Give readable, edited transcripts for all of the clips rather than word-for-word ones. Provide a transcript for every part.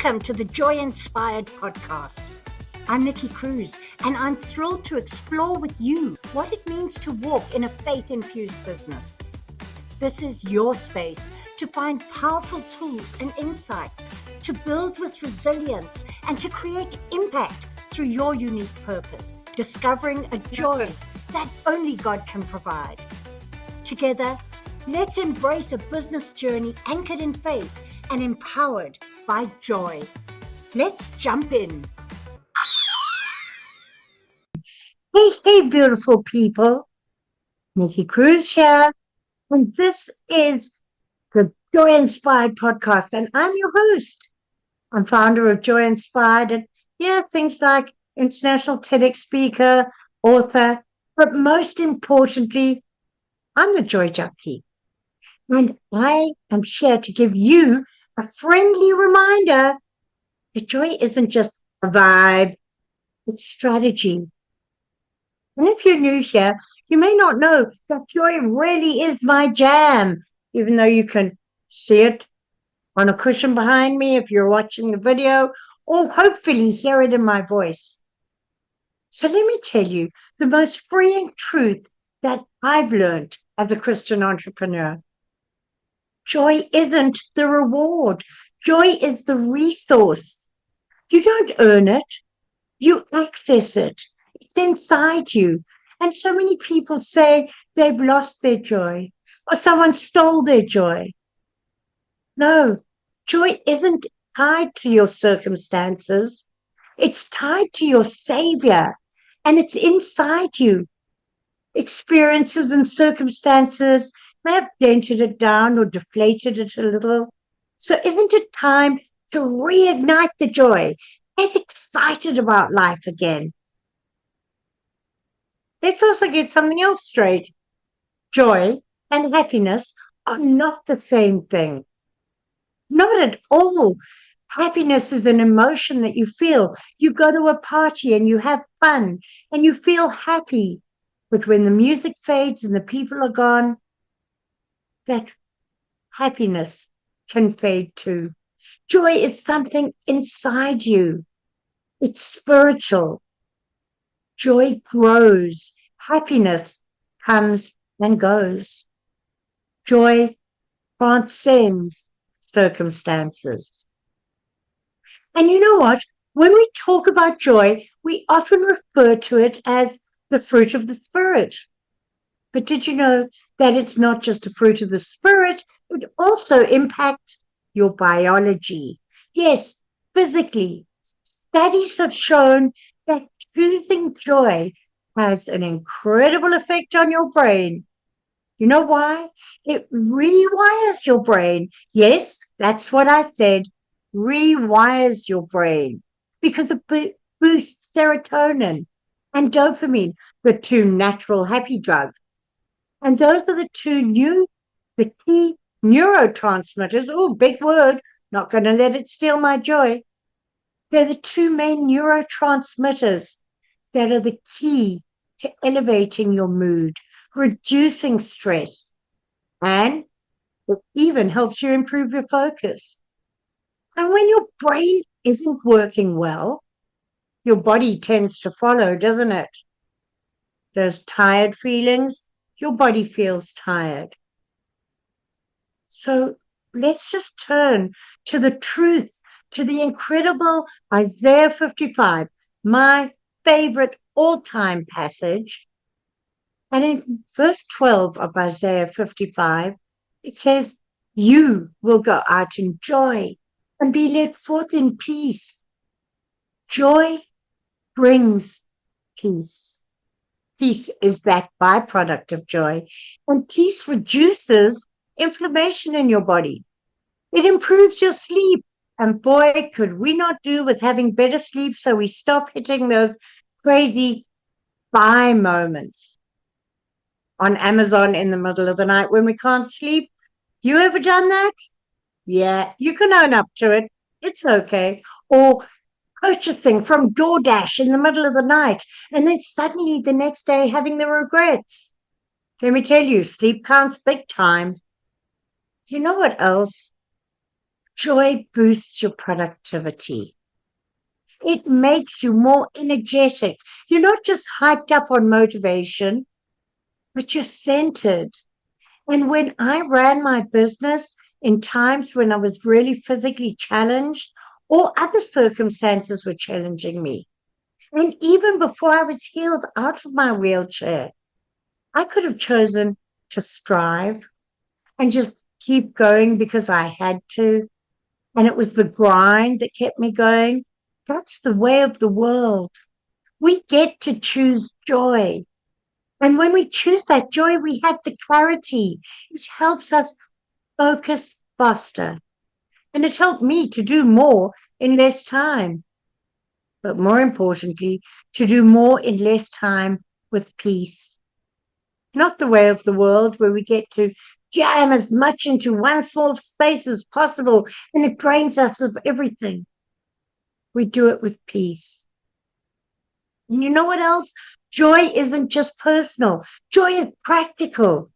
Welcome to the Joy Inspired podcast. I'm Nikki and I'm thrilled to explore with you what it means to walk in a faith-infused business. This is your space to find powerful tools and insights, to build with resilience, and to create impact through your unique purpose, discovering a joy that only God can provide. Together, let's embrace a business journey anchored in faith and empowered by joy. Let's jump in. Hey, beautiful people. Nikki here, and this is the Joy Inspired podcast, and I'm your host. I'm founder of Joy Inspired, and things like international TEDx speaker, author, but most importantly, I'm the joy junkie. And I am here to give you a friendly reminder that joy isn't just a vibe, it's strategy. And if you're new here, you may not know that joy really is my jam, even though you can see it on a cushion behind me if you're watching the video, or hopefully hear it in my voice. So let me tell you the most freeing truth that I've learned as a Christian entrepreneur. Joy isn't the reward. Joy is the resource. You don't earn it. You access it. It's inside you. And so many people say they've lost their joy or someone stole their joy. No, joy isn't tied to your circumstances. It's tied to your Savior, and it's inside you. Experiences and circumstances may have dented it down or deflated it a little. So isn't it time to reignite the joy? Get excited about life again. Let's also get something else straight. Joy and happiness are not the same thing. Not at all. Happiness is an emotion that you feel. You go to a party and you have fun and you feel happy. But when the music fades and the people are gone, that happiness can fade too. Joy is something inside you. It's spiritual. Joy grows. Happiness comes and goes. Joy transcends circumstances. And you know what? When we talk about joy, we often refer to it as the fruit of the Spirit. But did you know that it's not just a fruit of the Spirit, it also impacts your biology? Yes, physically. Studies have shown that choosing joy has an incredible effect on your brain. You know why? It rewires your brain. Yes, that's what I said. Rewires your brain because it boosts serotonin and dopamine, the two natural happy drugs. And those are the key neurotransmitters. Oh, big word. Not going to let it steal my joy. They're the two main neurotransmitters that are the key to elevating your mood, reducing stress, and it even helps you improve your focus. And when your brain isn't working well, your body tends to follow, doesn't it? Those tired feelings, your body feels tired. So let's just turn to the truth, to the incredible Isaiah 55, my favorite all-time passage. And in verse 12 of Isaiah 55, it says, "You will go out in joy and be led forth in peace." Joy brings peace. Peace is that byproduct of joy, and peace reduces inflammation in your body. It improves your sleep, and boy, could we not do with having better sleep so we stop hitting those crazy buy moments on Amazon in the middle of the night when we can't sleep. You ever done that? Yeah, you can own up to it. It's okay. Or purchasing from DoorDash in the middle of the night and then suddenly the next day having the regrets. Let me tell you, sleep counts big time. You know what else? Joy boosts your productivity. It makes you more energetic. You're not just hyped up on motivation, but you're centered. And when I ran my business in times when I was really physically challenged or other circumstances were challenging me, and even before I was healed out of my wheelchair, I could have chosen to strive and just keep going because I had to. And it was the grind that kept me going. That's the way of the world. We get to choose joy. And when we choose that joy, we have the clarity. It helps us focus faster. And it helped me to do more in less time. But more importantly, to do more in less time with peace. Not the way of the world where we get to jam as much into one small space as possible and it drains us of everything. We do it with peace. And you know what else? Joy isn't just personal. Joy is practical.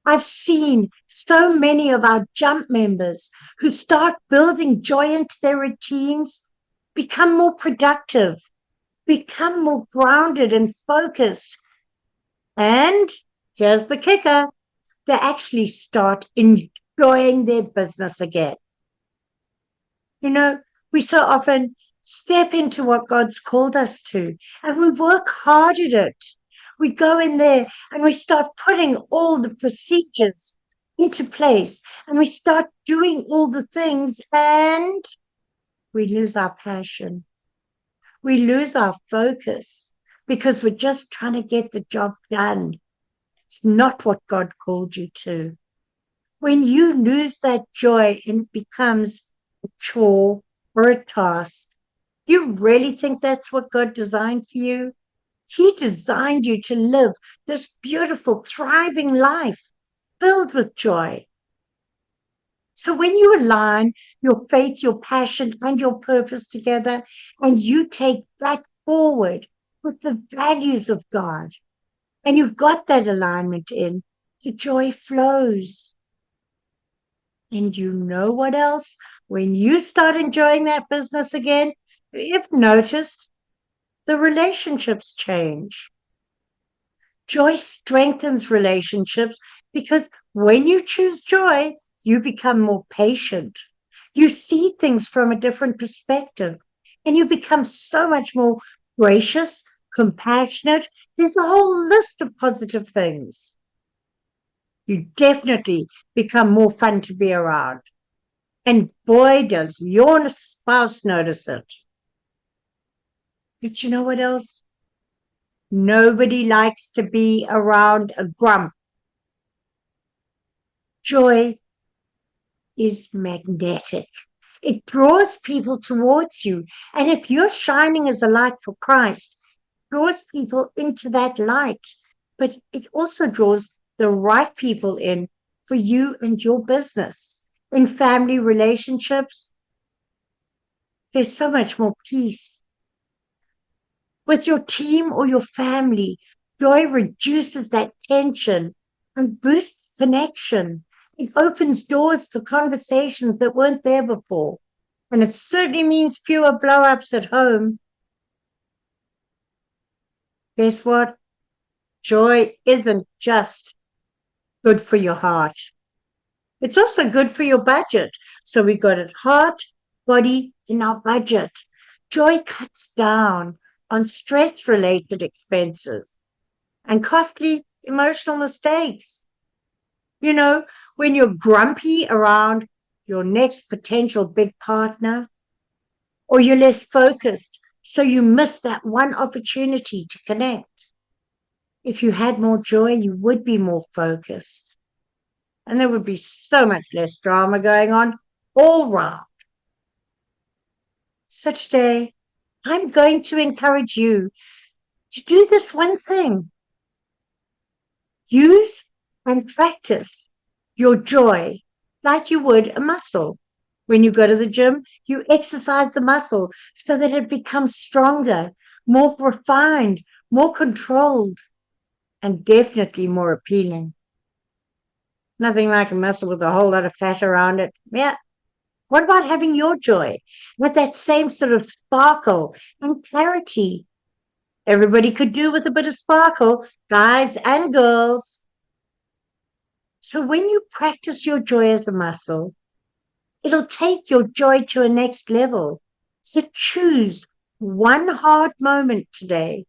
I've seen so many of our jump members who start building joy into their routines, become more productive, become more grounded and focused. And here's the kicker, they actually start enjoying their business again. You know, we so often step into what God's called us to and we work hard at it. We go in there and we start putting all the procedures into place and we start doing all the things and we lose our passion. We lose our focus because we're just trying to get the job done. It's not what God called you to. When you lose that joy and it becomes a chore or a task, you really think that's what God designed for you? He designed you to live this beautiful, thriving life filled with joy. So when you align your faith, your passion, and your purpose together, and you take that forward with the values of God, and you've got that alignment in, the joy flows. And you know what else? When you start enjoying that business again, you've noticed the relationships change. Joy strengthens relationships because when you choose joy, you become more patient. You see things from a different perspective and you become so much more gracious, compassionate. There's a whole list of positive things. You definitely become more fun to be around. And boy, does your spouse notice it. But you know what else? Nobody likes to be around a grump. Joy is magnetic. It draws people towards you. And if you're shining as a light for Christ, it draws people into that light. But it also draws the right people in for you and your business. In family relationships, there's so much more peace. With your team or your family, joy reduces that tension and boosts connection. It opens doors for conversations that weren't there before. And it certainly means fewer blow-ups at home. Guess what? Joy isn't just good for your heart. It's also good for your budget. So we got it heart, body, in our budget. Joy cuts down on stress-related expenses and costly emotional mistakes. You know, when you're grumpy around your next potential big partner, or you're less focused, so you miss that one opportunity to connect. If you had more joy, you would be more focused. And there would be so much less drama going on all round. So today, I'm going to encourage you to do this one thing. Use and practice your joy like you would a muscle. When you go to the gym, you exercise the muscle so that it becomes stronger, more refined, more controlled, and definitely more appealing. Nothing like a muscle with a whole lot of fat around it. Yeah, What about having your joy with that same sort of sparkle and clarity? Everybody could do with a bit of sparkle, guys and girls. So when you practice your joy as a muscle, it'll take your joy to a next level. So choose one hard moment today,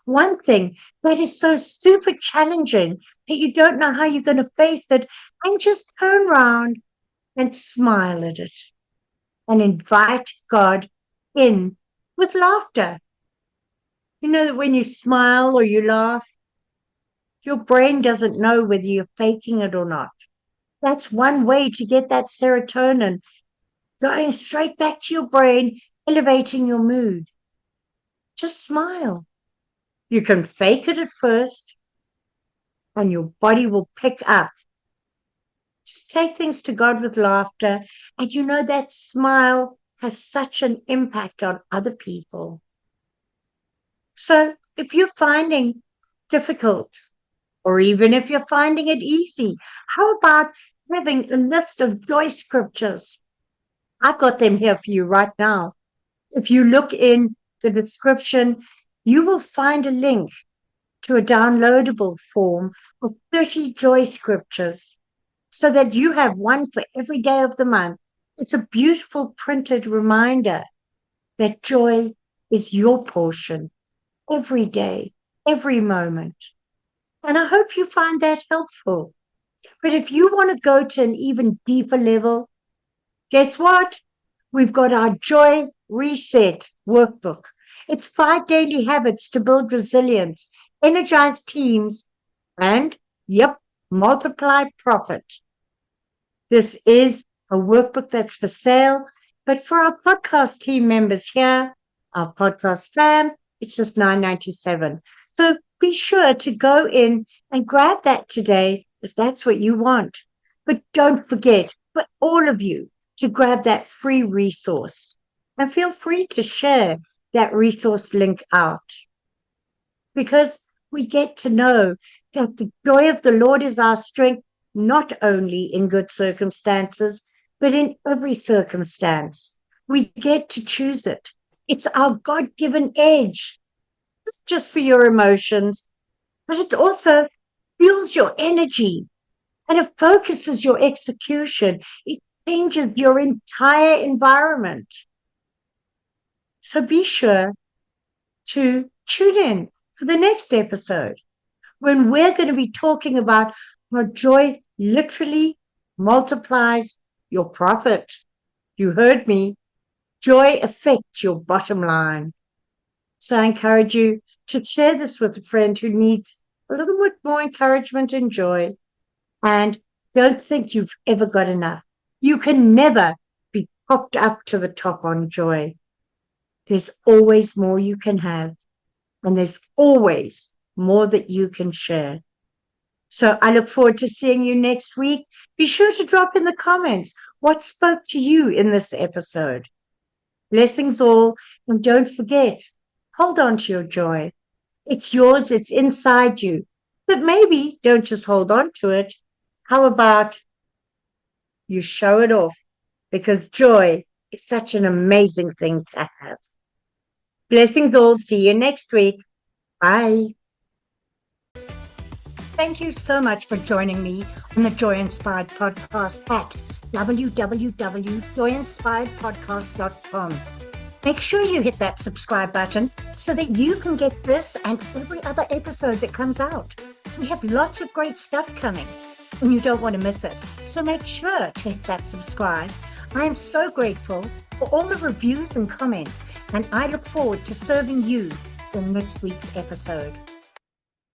one thing that is so super challenging that you don't know how you're going to face it, and just turn around and smile at it and invite God in with laughter. You know that when you smile or you laugh, your brain doesn't know whether you're faking it or not. That's one way to get that serotonin going straight back to your brain, elevating your mood. Just smile. You can fake it at first, and your body will pick up. Just take things to God with laughter, and you know that smile has such an impact on other people. So if you're finding difficult, or even if you're finding it easy, how about having a list of joy scriptures? I've got them here for you right now. If you look in the description, you will find a link to a downloadable form of 30 joy scriptures so that you have one for every day of the month. It's a beautiful printed reminder that joy is your portion every day, every moment. And I hope you find that helpful. But if you want to go to an even deeper level, guess what? We've got our Joy Reset workbook. It's 5 daily habits to build resilience, energize teams, and, yep, multiply profit. This is a workbook that's for sale, but for our podcast team members here, our podcast fam, it's just $9.97. So be sure to go in and grab that today if that's what you want. But don't forget, for all of you, to grab that free resource. And feel free to share that resource link out, because we get to know that the joy of the Lord is our strength, not only in good circumstances, but in every circumstance. We get to choose it. It's our God-given edge, not just for your emotions, but it also fuels your energy and it focuses your execution. It changes your entire environment. So be sure to tune in for the next episode when we're going to be talking about how joy literally multiplies your profit. You heard me. Joy affects your bottom line. So I encourage you to share this with a friend who needs a little bit more encouragement and joy. And don't think you've ever got enough. You can never be popped up to the top on joy. There's always more you can have, and there's always more that you can share. So I look forward to seeing you next week. Be sure to drop in the comments what spoke to you in this episode. Blessings all, and don't forget, hold on to your joy. It's yours, it's inside you. But maybe don't just hold on to it. How about you show it off? Because joy is such an amazing thing to have. Blessings all. See you next week. Bye. Thank you so much for joining me on the Joy Inspired Podcast at www.joyinspiredpodcast.com. Make sure you hit that subscribe button so that you can get this and every other episode that comes out. We have lots of great stuff coming, and you don't want to miss it. So make sure to hit that subscribe. I am so grateful for all the reviews and comments, and I look forward to serving you in next week's episode.